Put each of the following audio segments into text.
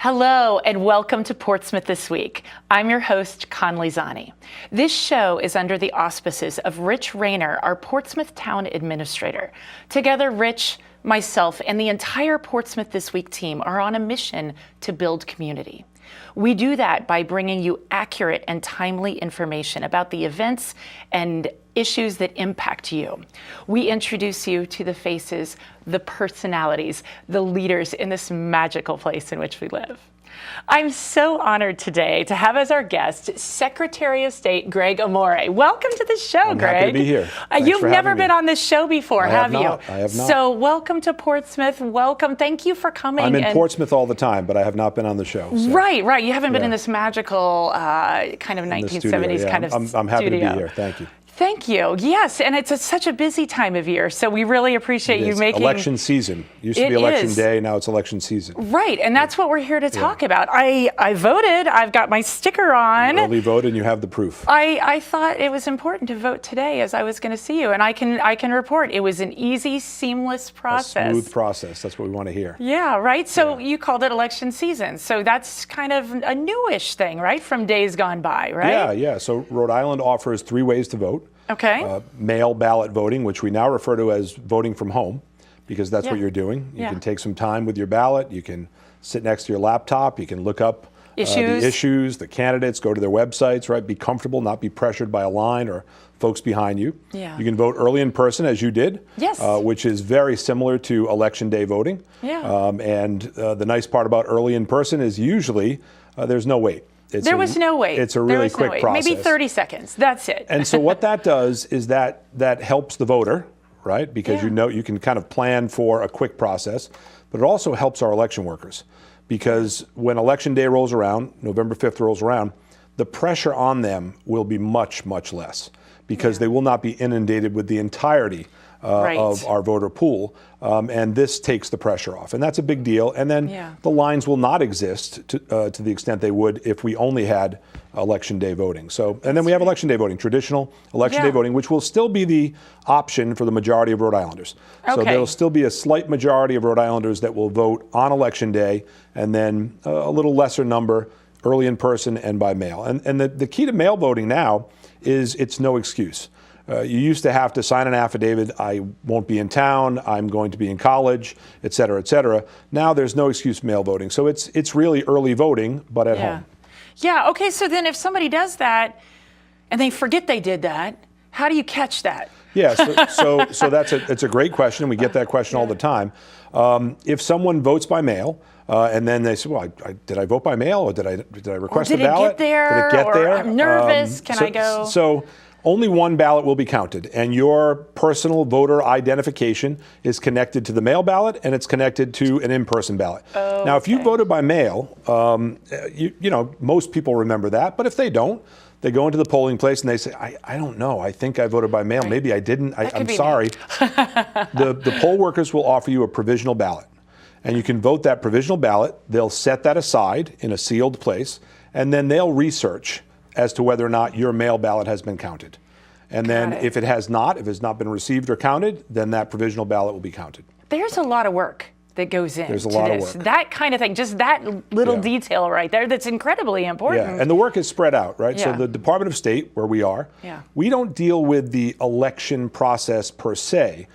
Hello and welcome to Portsmouth This Week. I'm your host, Conley Zani. This show is under the auspices of Rich Rayner, our Portsmouth Town Administrator. Together, Rich, myself, and the entire Portsmouth This Week team are on a mission to build community. We do that by bringing you accurate and timely information about the events and issues that impact you. We introduce you to the faces, the personalities, the leaders in this magical place in which we live. I'm so honored today to have as our guest Secretary of State Gregg Amore. Welcome to the show, I'm Gregg. happy to be here. You've never been on this show before, have you? I have not. So welcome to Portsmouth. Welcome. Thank you for coming. I'm in Portsmouth all the time, but I have not been on the show. So. Right. You haven't been in this magical kind of 1970s kind of studio. I'm happy to be here. Thank you. Thank you. Yes, and it's such a busy time of year, so we really appreciate you making... Election season. Used to be election day, now it's election season. Right, and that's what we're here to talk about. I voted. I've got my sticker on. You early vote and you have the proof. I thought it was important to vote today as I was going to see you, and I can report it was an easy, seamless process. A smooth process. That's what we want to hear. Yeah, right? So you called it election season. So that's kind of a newish thing, right, from days gone by, right? Yeah. So Rhode Island offers 3 ways to vote. Okay. Mail ballot voting, which we now refer to as voting from home, because that's what you're doing. You can take some time with your ballot. You can sit next to your laptop. You can look up the issues, the candidates, go to their websites, right? Be comfortable, not be pressured by a line or folks behind you. Yeah. You can vote early in person, as you did, yes. Which is very similar to election day voting. Yeah. And the nice part about early in person is usually there's no wait. There was no wait. It's a really quick process. Maybe 30 seconds. That's it. And so what that does is that helps the voter, right? Because you can kind of plan for a quick process, but it also helps our election workers. Because when election day rolls around, November 5th rolls around, the pressure on them will be much, much less because they will not be inundated with the entirety of our voter pool, and this takes the pressure off, and that's a big deal. And then the lines will not exist to the extent they would if we only had election day voting. So, and then we have election day voting, traditional election day voting, which will still be the option for the majority of Rhode Islanders. So there will still be a slight majority of Rhode Islanders that will vote on election day, and then a little lesser number early in person and by mail. And the key to mail voting now is it's no excuse. You used to have to sign an affidavit, I won't be in town, I'm going to be in college, et cetera, et cetera. Now there's no excuse mail voting. So it's really early voting, but at home. Yeah, okay, so then if somebody does that and they forget they did that, how do you catch that? Yeah, so it's a great question. We get that question all the time. If someone votes by mail, and then they say, well, did I vote by mail, or did I request a ballot? Did it get there? I'm nervous, can I go? So only one ballot will be counted, and your personal voter identification is connected to the mail ballot, and it's connected to an in-person ballot. Now, if you voted by mail, most people remember that, but if they don't, they go into the polling place and they say, I don't know, I think I voted by mail, maybe I didn't, I'm sorry. The poll workers will offer you a provisional ballot, and you can vote that provisional ballot. They'll set that aside in a sealed place, and then they'll research as to whether or not your mail ballot has been counted. And then if it has not, if it's not been received or counted, then that provisional ballot will be counted. There's a lot of work that goes into There's a lot of work. That kind of thing, just that little detail right there, that's incredibly important. Yeah, and the work is spread out, right? So the Department of State, where we are, we don't deal with the election process per se,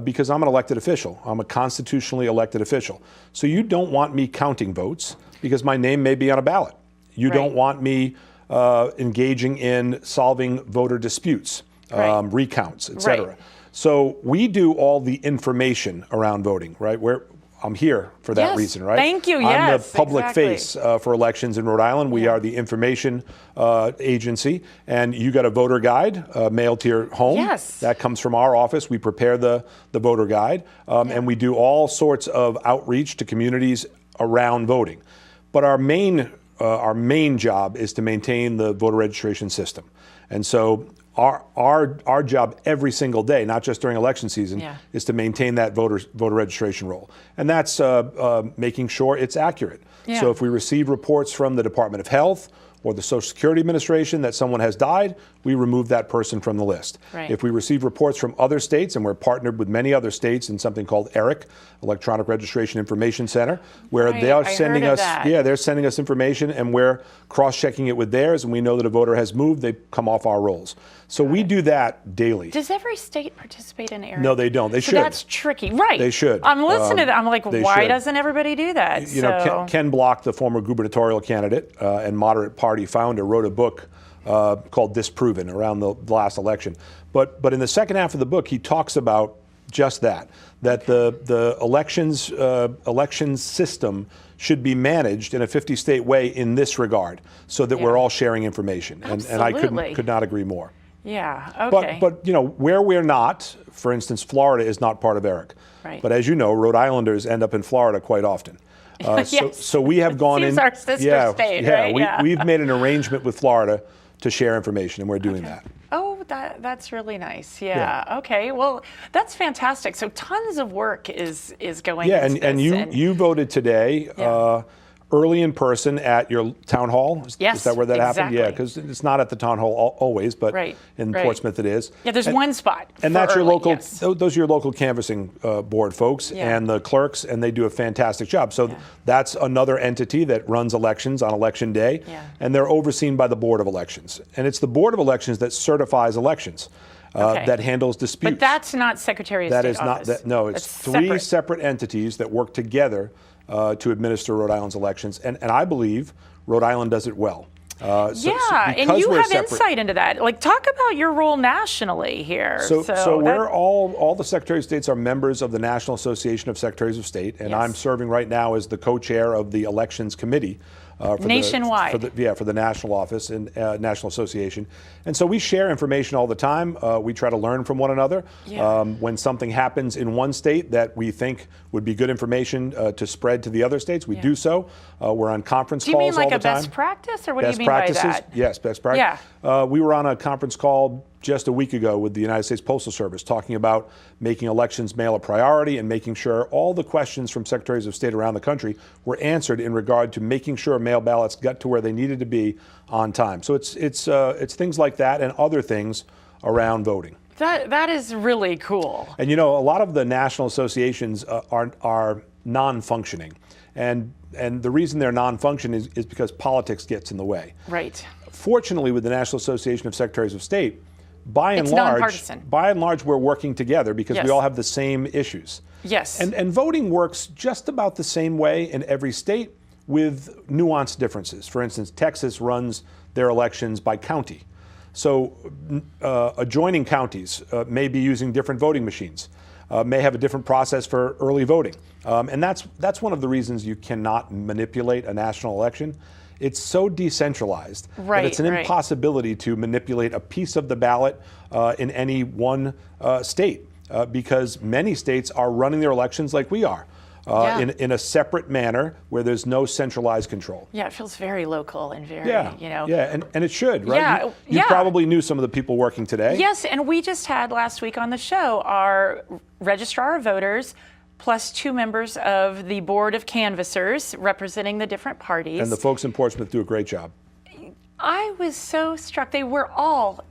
because I'm an elected official. I'm a constitutionally elected official. So you don't want me counting votes because my name may be on a ballot. You don't want me engaging in solving voter disputes, recounts, et cetera. So we do all the information around voting, right? I'm here for that reason, right? Thank you, I'm the public face for elections in Rhode Island. We are the information agency, and you got a voter guide mailed to your home. Yes. That comes from our office. We prepare the voter guide, and we do all sorts of outreach to communities around voting. But our main job is to maintain the voter registration system. And so our job every single day, not just during election season, is to maintain that voter registration roll. And that's making sure it's accurate. So if we receive reports from the Department of Health or the Social Security Administration that someone has died, we remove that person from the list. Right. If we receive reports from other states, and we're partnered with many other states in something called ERIC, Electronic Registration Information Center, where they are sending us, they're sending us information, and we're cross-checking it with theirs, and we know that a voter has moved, they come off our rolls. So we do that daily. Does every state participate in ERIC? No, they don't. They should. That's tricky, right? They should. I'm listening to that. I'm like, why doesn't everybody do that? You know, Ken Block, the former gubernatorial candidate and moderate party founder, wrote a book called Disproven around the last election. But in the second half of the book, he talks about just that the elections system should be managed in a 50-state way in this regard, so that we're all sharing information. And I could not agree more. Yeah. Okay. But you know, where we're not, for instance, Florida is not part of ERIC. Right. But as you know, Rhode Islanders end up in Florida quite often. Yes. So we have gone in. Our sister state, right? We've made an arrangement with Florida to share information, and we're doing that. Oh, that's really nice. Yeah. Okay. Well, that's fantastic. So tons of work is going. Yeah, into and this, you voted today. Early in person at your town hall. Yes, is that where that happened? Yeah, because it's not at the town hall always, but in Portsmouth it is. Yeah, there's one spot. And that's your local. Those are your local canvassing board folks and the clerks, and they do a fantastic job. So that's another entity that runs elections on election day, and they're overseen by the Board of Elections, and it's the Board of Elections that certifies elections. That handles disputes. But that's not Secretary of State office. That is not. No, it's three separate entities that work together to administer Rhode Island's elections, and I believe Rhode Island does it well. And you have insight into that. Like, talk about your role nationally here. So we're all the Secretaries of States are members of the National Association of Secretaries of State, and I'm serving right now as the co-chair of the Elections Committee. Nationwide. For the national office and National Association. And so we share information all the time. We try to learn from one another. When something happens in one state that we think would be good information to spread to the other states, we do so. We're on conference calls all the time. Do you mean like a best practice, or what do you mean by that? Yes, best practice. We were on a conference call just a week ago with the United States Postal Service talking about making elections mail a priority and making sure all the questions from Secretaries of State around the country were answered in regard to making sure mail ballots got to where they needed to be on time. So it's things like that and other things around voting. That is really cool. And you know, a lot of the national associations are non-functioning, and the reason they're non-functioning is because politics gets in the way. Right. Fortunately, with the National Association of Secretaries of State, by and large, we're working together because we all have the same issues. Yes. And voting works just about the same way in every state with nuanced differences. For instance, Texas runs their elections by county. So adjoining counties may be using different voting machines, may have a different process for early voting. And that's one of the reasons you cannot manipulate a national election. It's so decentralized that it's an impossibility to manipulate a piece of the ballot in any one state because many states are running their elections like we are. In a separate manner where there's no centralized control. Yeah, it feels very local and very, and it should, right? You probably knew some of the people working today. Yes, and we just had last week on the show our registrar of voters plus 2 members of the board of canvassers representing the different parties. And the folks in Portsmouth do a great job. I was so struck. They were all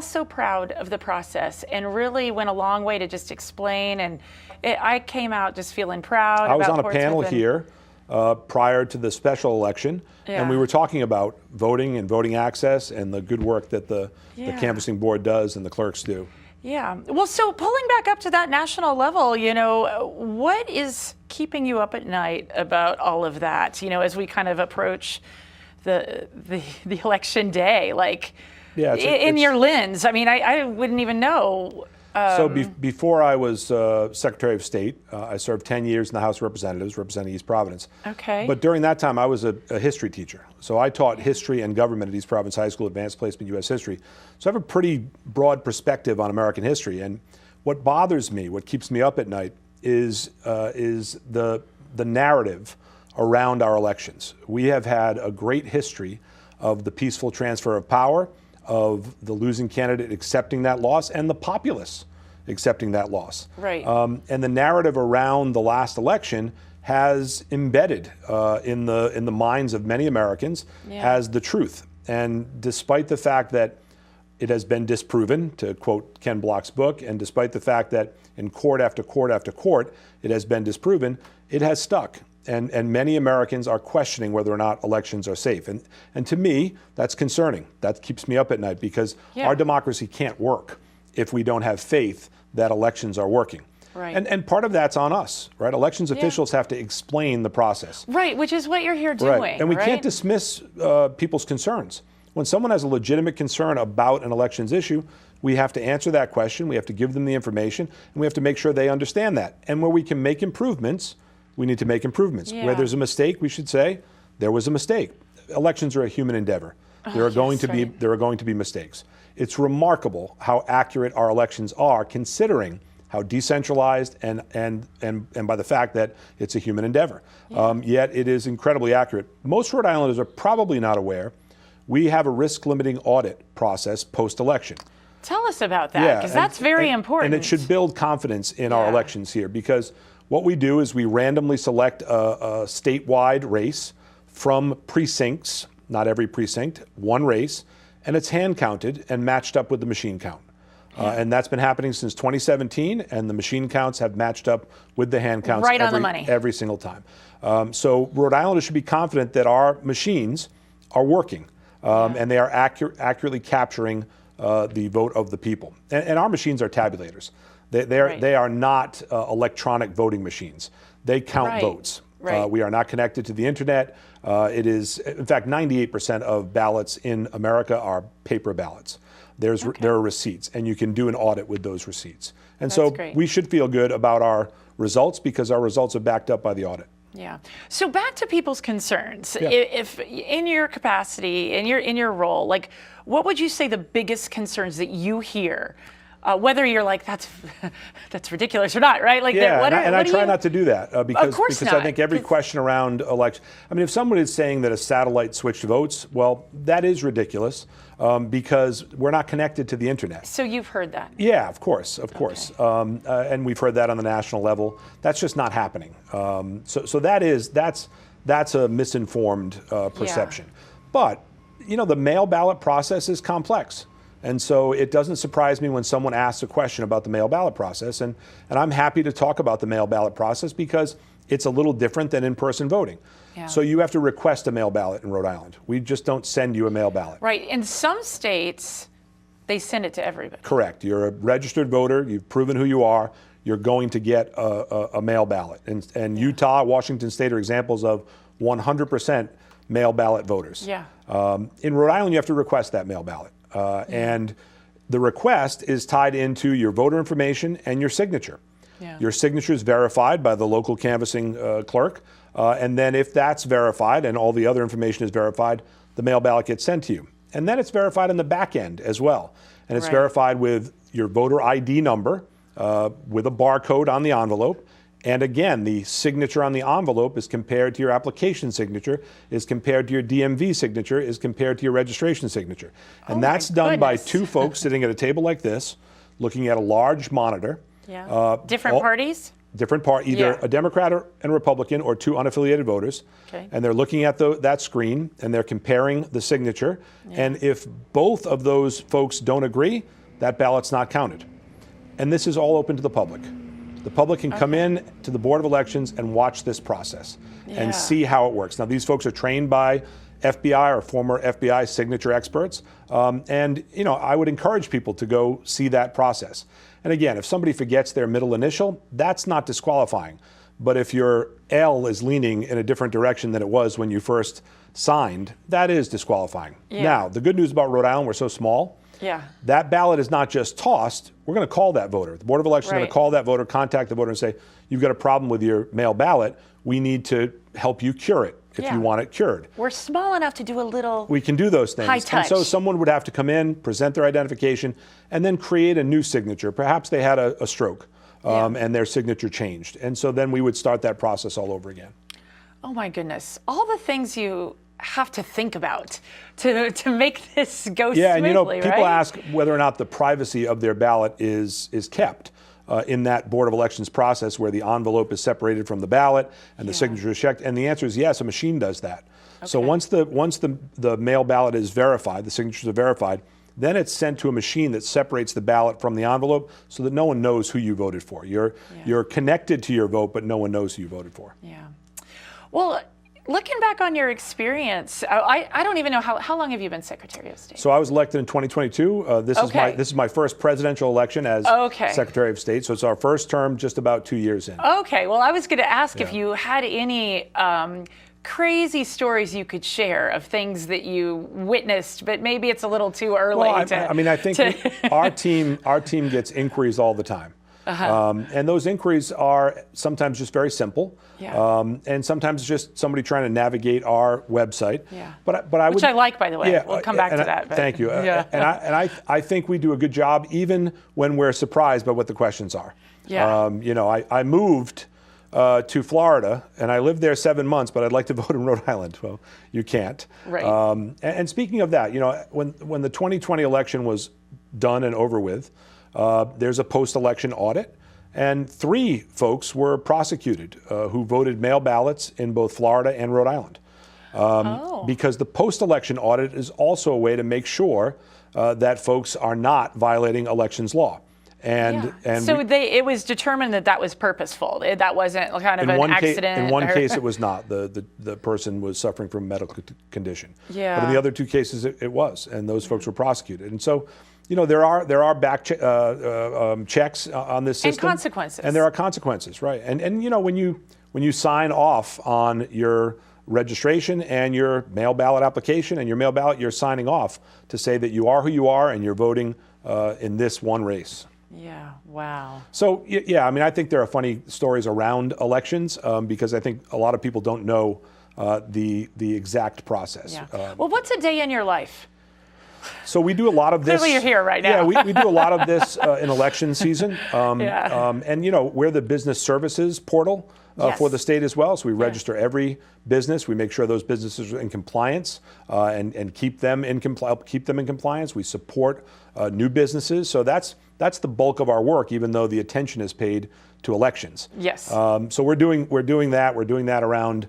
so proud of the process and really went a long way to just explain. And I came out just feeling proud. I was on a panel here prior to the special election, and we were talking about voting and voting access and the good work that the canvassing board does and the clerks do. Yeah. Well, so pulling back up to that national level, you know, what is keeping you up at night about all of that, you know, as we kind of approach the election day, like in your lens? I mean, I wouldn't even know. So before I was Secretary of State, I served 10 years in the House of Representatives representing East Providence. Okay. But during that time, I was a history teacher. So I taught history and government at East Providence High School, Advanced Placement U.S. History. So I have a pretty broad perspective on American history. And what bothers me, what keeps me up at night, is the narrative around our elections. We have had a great history of the peaceful transfer of power, of the losing candidate accepting that loss, and the populace accepting that loss. Right. And the narrative around the last election has embedded in the minds of many Americans as the truth. And despite the fact that it has been disproven, to quote Ken Block's book, and despite the fact that in court after court after court it has been disproven, it has stuck. And many Americans are questioning whether or not elections are safe. And to me, that's concerning. That keeps me up at night, because our democracy can't work if we don't have faith that elections are working. Right. And part of that's on us, right? Elections officials have to explain the process. Right, which is what you're here doing. Right. And we can't dismiss people's concerns. When someone has a legitimate concern about an elections issue, we have to answer that question, we have to give them the information, and we have to make sure they understand that. And where we can make improvements, we need to make improvements. Where there's a mistake, we should say, there was a mistake. Elections are a human endeavor. There are going to be mistakes. It's remarkable how accurate our elections are, considering how decentralized and by the fact that it's a human endeavor. Yet it is incredibly accurate. Most Rhode Islanders are probably not aware we have a risk-limiting audit process post-election. Tell us about that, because that's very important. And it should build confidence in our elections here, because what we do is we randomly select a statewide race from precincts, not every precinct, one race, and it's hand counted and matched up with the machine count. And that's been happening since 2017, and the machine counts have matched up with the hand counts on the money. Every single time. So Rhode Islanders should be confident that our machines are working, and they are accurately capturing the vote of the people. And our machines are tabulators. They are not electronic voting machines. They count votes. We are not connected to the internet. It is, in fact, 98% of ballots in America are paper ballots. There are receipts, and you can do an audit with those receipts. And so we should feel good about our results, because our results are backed up by the audit. Yeah. So back to people's concerns. If in your capacity, in your role, like, what would you say the biggest concerns that you hear? Whether you're like, that's ridiculous or not, right? Like, I try not to do that because not. I think every question around election. I mean, if someone is saying that a satellite switched votes, well, that is ridiculous, because we're not connected to the internet. So you've heard that? Yeah, of course. And we've heard that on the national level. That's just not happening. So that's a misinformed perception. But the mail ballot process is complex. And so it doesn't surprise me when someone asks a question about the mail ballot process. And I'm happy to talk about the mail ballot process, because it's a little different than in-person voting. So you have to request a mail ballot in Rhode Island. We just don't send you a mail ballot. Right. In some states, they send it to everybody. Correct. You're a registered voter. You've proven who you are. You're going to get a mail ballot. And Utah, Washington State are examples of 100% mail ballot voters. In Rhode Island, you have to request that mail ballot. And the request is tied into your voter information and your signature. Your signature is verified by the local canvassing clerk. And then if that's verified and all the other information is verified, the mail ballot gets sent to you. And then it's verified in the back end as well. And it's verified with your voter ID number, with a barcode on the envelope. And again, the signature on the envelope is compared to your application signature, is compared to your DMV signature, is compared to your registration signature. And that's done by two folks sitting at a table like this, looking at a large monitor. Different parties? Different party, either a Democrat and Republican, or two unaffiliated voters. And they're looking at that screen, and they're comparing the signature. And if both of those folks don't agree, that ballot's not counted. And this is all open to the public. The public can come in to the Board of Elections and watch this process and see how it works. Now, these folks are trained by FBI or former FBI signature experts. And I would encourage people to go see that process. And again, if somebody forgets their middle initial, that's not disqualifying. But if your L is leaning in a different direction than it was when you first signed, that is disqualifying. Now, the good news about Rhode Island, we're so small. That ballot is not just tossed. We're going to call that voter. The Board of Elections is going to call that voter, contact the voter, and say, you've got a problem with your mail ballot. We need to help you cure it if you want it cured. We're small enough to do a little We can do those things. High touch. And so someone would have to come in, present their identification, and then create a new signature. Perhaps they had a stroke, and their signature changed. And so then we would start that process all over again. Oh my goodness. All the things you have to think about to make this go smoothly, and people ask whether or not the privacy of their ballot is kept. in that Board of Elections process where the envelope is separated from the ballot and the signature is checked? And the answer is yes, a machine does that. Okay. So once the mail ballot is verified, the signatures are verified, then it's sent to a machine that separates the ballot from the envelope so that no one knows who you voted for. You're connected to your vote, but no one knows who you voted for. Yeah. Well, looking back on your experience, I don't even know how long have you been Secretary of State? So I was elected in 2022. This is my first presidential election as Secretary of State. So it's our first term, just about 2 years in. Okay. Well, I was going to ask if you had any crazy stories you could share of things that you witnessed, but maybe it's a little too early. Well, I think our team gets inquiries all the time. And those inquiries are sometimes just very simple, and sometimes just somebody trying to navigate our website. Yeah. Which I like, by the way. We'll come back to that. Thank you. I think we do a good job even when we're surprised by what the questions are. Yeah. I moved to Florida, and I lived there 7 months, but I'd like to vote in Rhode Island. Well, you can't. Right. And speaking of that, when the 2020 election was done and over with, there's a post-election audit, and 3 folks were prosecuted who voted mail ballots in both Florida and Rhode Island. Because the post-election audit is also a way to make sure that folks are not violating elections law. It was determined that was purposeful. That wasn't kind of an accident. In one case, it was not. The person was suffering from a medical condition. Yeah. But in the other 2 cases, it was, and those folks were prosecuted. And so, there are back checks on this system. And consequences. And there are consequences, right? And when you sign off on your registration and your mail ballot application and your mail ballot, you're signing off to say that you are who you are and you're voting in this one race. Yeah, wow. So, I think there are funny stories around elections because I think a lot of people don't know the exact process. Yeah. Well, what's a day in your life? So we do a lot of this. Clearly you're here right now. Yeah, we do a lot of this in election season. And, we're the business services portal for the state as well. So we register every business. We make sure those businesses are in compliance and keep them in compliance. We support new businesses. So that's the bulk of our work, even though the attention is paid to elections. Yes. So we're doing that. We're doing that around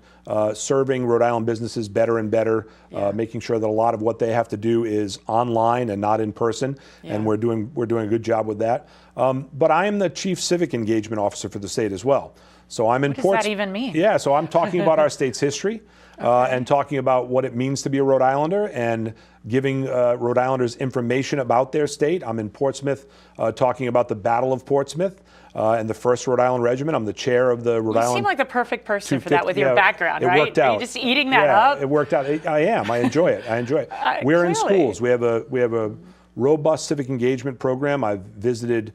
serving Rhode Island businesses better and better, making sure that a lot of what they have to do is online and not in person. Yeah. And we're doing a good job with that. But I am the Chief Civic Engagement Officer for the state as well. So I'm in What does that even mean? Yeah. So I'm talking about our state's history. And talking about what it means to be a Rhode Islander and giving Rhode Islanders information about their state. I'm in Portsmouth talking about the Battle of Portsmouth and the 1st Rhode Island Regiment. I'm the chair of the Rhode Island. You seem like the perfect person for that with your background, right? It worked out. Are you just eating that up? It worked out. I am. I enjoy it. We're in schools. We have a robust civic engagement program. I've visited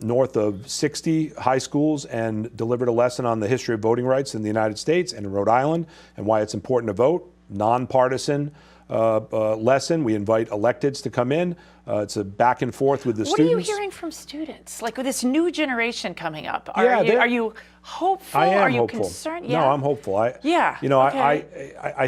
north of 60 high schools and delivered a lesson on the history of voting rights in the United States and in Rhode Island and why it's important to vote. Nonpartisan lesson. We invite electeds to come in. It's a back and forth with the students. What are you hearing from students? Like with this new generation coming up, are you hopeful? Are you concerned? Yeah. No, I'm hopeful. I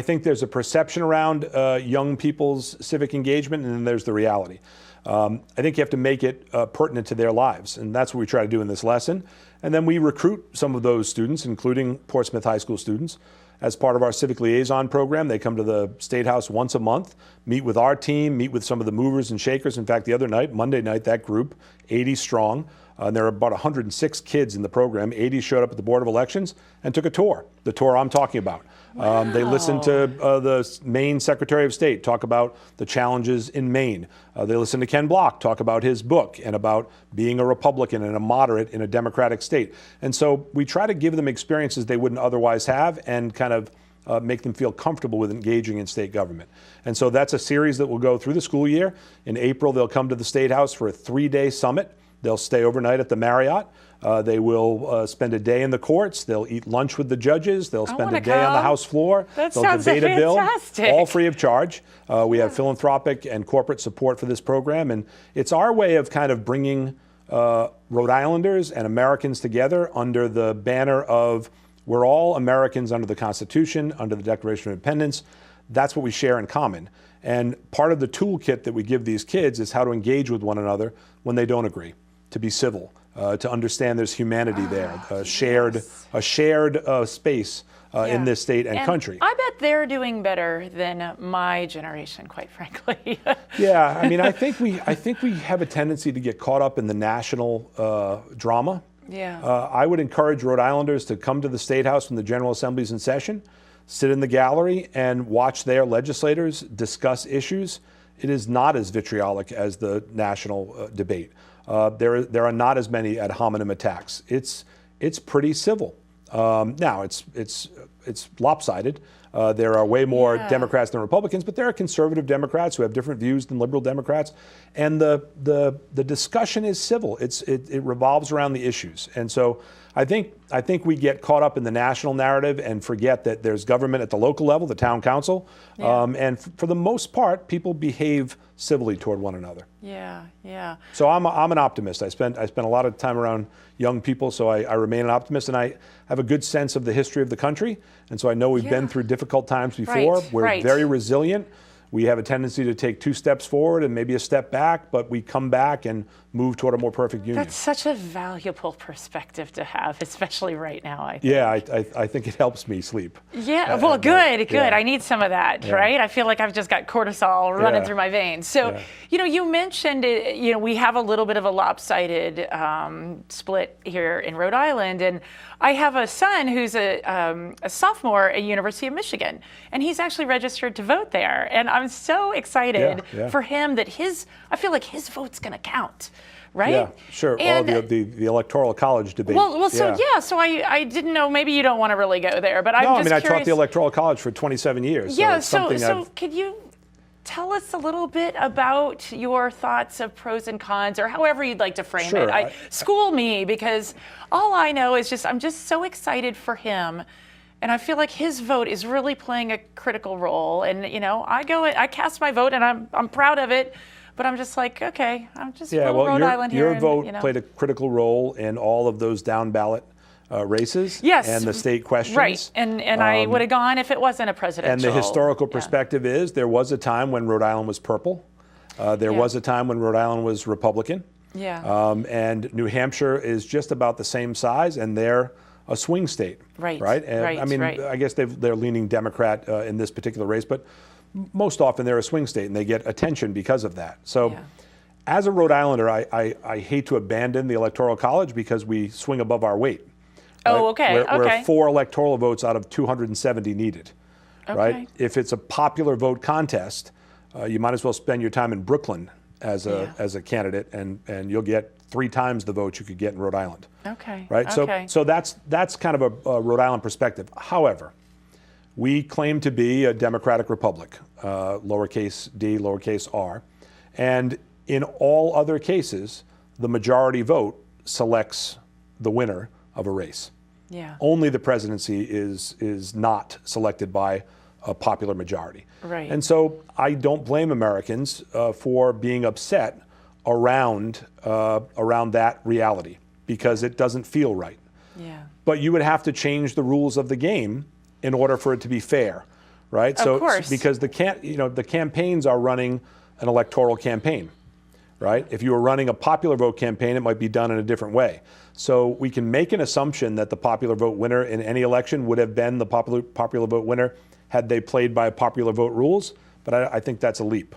think there's a perception around young people's civic engagement, and then there's the reality. I think you have to make it pertinent to their lives, and that's what we try to do in this lesson. And then we recruit some of those students, including Portsmouth High School students, as part of our Civic Liaison program. They come to the State House once a month, meet with our team, meet with some of the movers and shakers. In fact, the other night, Monday night, that group, 80 strong, and there are about 106 kids in the program. 80 showed up at the Board of Elections and took a tour, the tour I'm talking about. Wow. They listened to the Maine Secretary of State talk about the challenges in Maine. They listened to Ken Block talk about his book and about being a Republican and a moderate in a Democratic state. And so we try to give them experiences they wouldn't otherwise have and kind of make them feel comfortable with engaging in state government. And so that's a series that will go through the school year. In April, they'll come to the State House for a 3-day summit. They'll stay overnight at the Marriott. They will spend a day in the courts. They'll eat lunch with the judges. They'll spend a day on the House floor. They'll debate a bill, all free of charge. We have philanthropic and corporate support for this program. And it's our way of kind of bringing Rhode Islanders and Americans together under the banner of we're all Americans under the Constitution, under the Declaration of Independence. That's what we share in common. And part of the toolkit that we give these kids is how to engage with one another when they don't agree, to be civil, to understand there's humanity there, a shared space in this state and country. I bet they're doing better than my generation, quite frankly. Yeah, I mean, I think we have a tendency to get caught up in the national drama. Yeah. I would encourage Rhode Islanders to come to the State House when the General Assembly's in session, sit in the gallery, and watch their legislators discuss issues. It is not as vitriolic as the national debate. There are not as many ad hominem attacks. It's pretty civil. Now it's lopsided. There are way more Democrats than Republicans, but there are conservative Democrats who have different views than liberal Democrats, and the discussion is civil. It revolves around the issues, and so I think we get caught up in the national narrative and forget that there's government at the local level, the town council, and for the most part, people behave civilly toward one another. Yeah, yeah. So I'm an optimist. I spent a lot of time around young people, so I remain an optimist, and I have a good sense of the history of the country, and so I know we've been through difficult times before. We're very resilient. We have a tendency to take 2 steps forward and maybe a step back, but we come back and move toward a more perfect union. That's such a valuable perspective to have, especially right now, I think. Yeah, I think it helps me sleep. Yeah, well, good. I need some of that, right? I feel like I've just got cortisol running through my veins. So, you mentioned, we have a little bit of a lopsided split here in Rhode Island, and I have a son who's a sophomore at University of Michigan, and he's actually registered to vote there. And I'm so excited for him that I feel like his vote's going to count. Right? Yeah, sure. And, the Electoral College debate. So I didn't know, maybe you don't want to really go there, but I'm just curious. I taught the Electoral College for 27 years. Yeah, so could you tell us a little bit about your thoughts of pros and cons, or however you'd like to frame it? School me, because all I know is I'm just so excited for him. And I feel like his vote is really playing a critical role. And, I cast my vote and I'm proud of it. But I'm just like, okay, I'm just Rhode Island here. Your vote played a critical role in all of those down ballot races and the state questions. Right, and I would have gone if it wasn't a presidential. And the historical perspective is there was a time when Rhode Island was purple. There was a time when Rhode Island was Republican. Yeah. And New Hampshire is just about the same size, and they're a swing state. Right. And I guess they're leaning Democrat in this particular race, but most often they're a swing state, and they get attention because of that. So as a Rhode Islander, I hate to abandon the Electoral College because we swing above our weight. Right? Oh, okay. We're 4 electoral votes out of 270 needed. Right? If it's a popular vote contest, you might as well spend your time in Brooklyn as a candidate, and you'll get 3 times the votes you could get in Rhode Island. Okay. Right? So that's kind of a Rhode Island perspective. However, we claim to be a democratic republic, lowercase d, lowercase r. And in all other cases, the majority vote selects the winner of a race. Yeah. Only the presidency is not selected by a popular majority. Right. And so I don't blame Americans for being upset around that reality, because it doesn't feel right. Yeah. But you would have to change the rules of the game in order for it to be fair, right? Of course. Because the campaigns are running an electoral campaign, right? If you were running a popular vote campaign, it might be done in a different way. So we can make an assumption that the popular vote winner in any election would have been the popular vote winner had they played by popular vote rules, but I think that's a leap.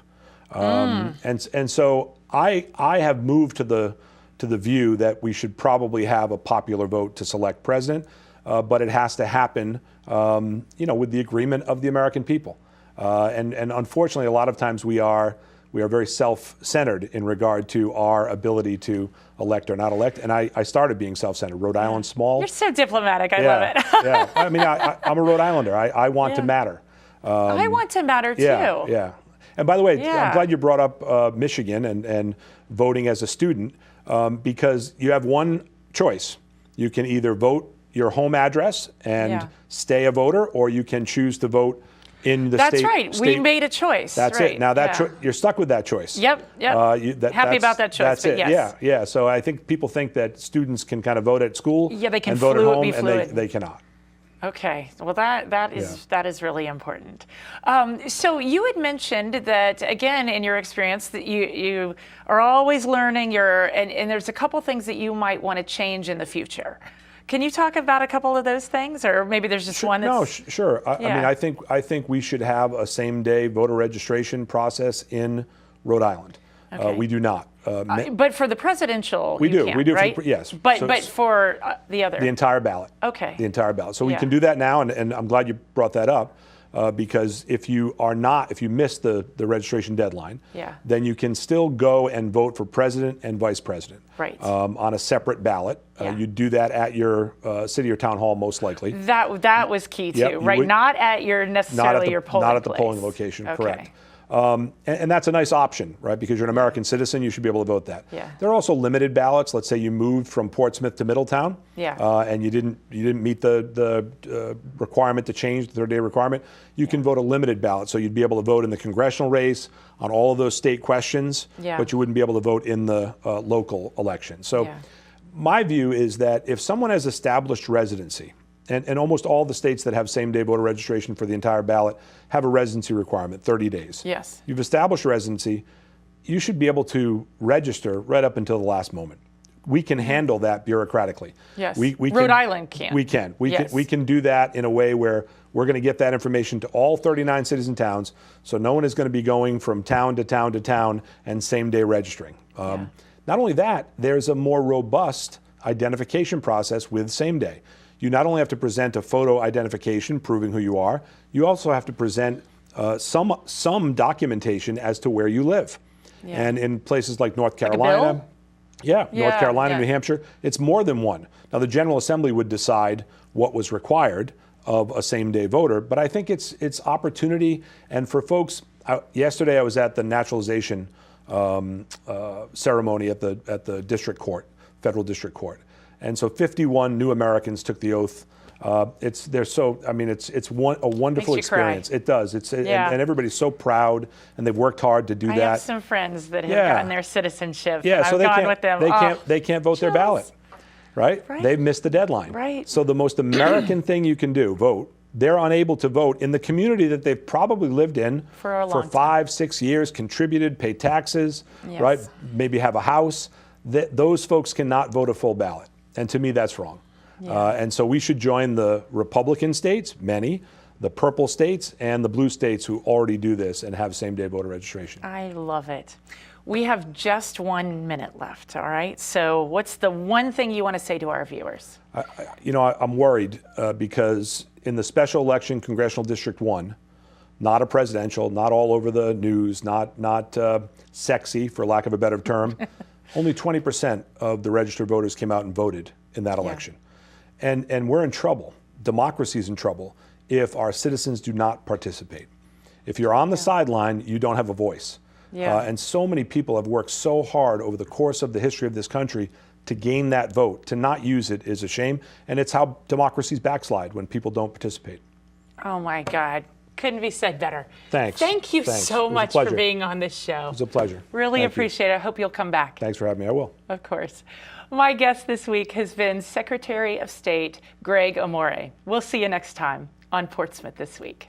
And so I have moved to the view that we should probably have a popular vote to select president, but it has to happen with the agreement of the American people. And unfortunately, a lot of times we are very self-centered in regard to our ability to elect or not elect. And I started being self-centered. Rhode Island's small. You're so diplomatic. I love it. Yeah. I mean, I'm a Rhode Islander. I want to matter. I want to matter too. Yeah. And by the way, I'm glad you brought up Michigan and voting as a student, because you have one choice. You can either vote your home address and stay a voter, or you can choose to vote in the state. That's right. We made a choice. That's it. Now you're stuck with that choice. Yep. Happy about that choice. That's it. Yes. Yeah. So I think people think that students can kind of vote at school they can and vote at home, be fluid. and they cannot. Okay, well that is really important. So you had mentioned that again in your experience that you are always learning. And there's a couple things that you might want to change in the future. Can you talk about a couple of those things, or maybe there's just one? No, sure. I mean, I think we should have a same-day voter registration process in Rhode Island. Okay. We do not. But for the presidential, we do. Can, We do. Right? Yes. But for the other, the entire ballot. Okay. The entire ballot. So we can do that now, and I'm glad you brought that up. Because if you miss the registration deadline, then you can still go and vote for president and vice president on a separate ballot. You do that at your city or town hall, most likely. That was key too, right? Not at your polling place. Not at the polling location, correct. And that's a nice option, right? Because you're an American citizen, you should be able to vote that. Yeah. There are also limited ballots. Let's say you moved from Portsmouth to Middletown, and you didn't meet the requirement to change the 3rd-day requirement. You can vote a limited ballot, so you'd be able to vote in the congressional race on all of those state questions, but you wouldn't be able to vote in the local election. So, my view is that if someone has established residency, and almost all the states that have same-day voter registration for the entire ballot have a residency requirement, 30 days. Yes. You've established residency, you should be able to register right up until the last moment. We can handle that bureaucratically. Yes. Rhode Island can. We can. We can do that in a way where we're going to get that information to all 39 cities and towns, so no one is going to be going from town to town to town and same-day registering. Not only that, there's a more robust identification process with same-day. You not only have to present a photo identification proving who you are, you also have to present some documentation as to where you live. And in places like North Carolina, North Carolina, New Hampshire, it's more than one. Now the General Assembly would decide what was required of a same-day voter, but I think it's opportunity. And for folks, yesterday I was at the naturalization ceremony at the district court, federal district court. And so 51 new Americans took the oath. It's a wonderful experience. It does. And everybody's so proud, and they've worked hard to do that. I have some friends that have gotten their citizenship. So I've gone with them. They can't vote their ballot, right? They've missed the deadline. Right. So the most American thing you can do, vote. They're unable to vote in the community that they've probably lived in for 5, 6 years, contributed, paid taxes, right? Maybe have a house. Those folks cannot vote a full ballot. And to me, that's wrong. And so we should join the Republican states, many, the purple states, and the blue states who already do this and have same-day voter registration. I love it. We have just 1 minute left, all right? So what's the one thing you want to say to our viewers? I'm worried because in the special election, Congressional District 1, not a presidential, not all over the news, not sexy, for lack of a better term, only 20% of the registered voters came out and voted in that election. And we're in trouble. Democracy's in trouble if our citizens do not participate. If you're on the sideline, you don't have a voice. And so many people have worked so hard over the course of the history of this country to gain that vote. To not use it is a shame. And it's how democracies backslide when people don't participate. Oh my God. Couldn't be said better. Thanks. Thank you so much for being on this show. It was a pleasure. Really appreciate it. I hope you'll come back. Thanks for having me. I will. Of course. My guest this week has been Secretary of State Gregg Amore. We'll see you next time on Portsmouth This Week.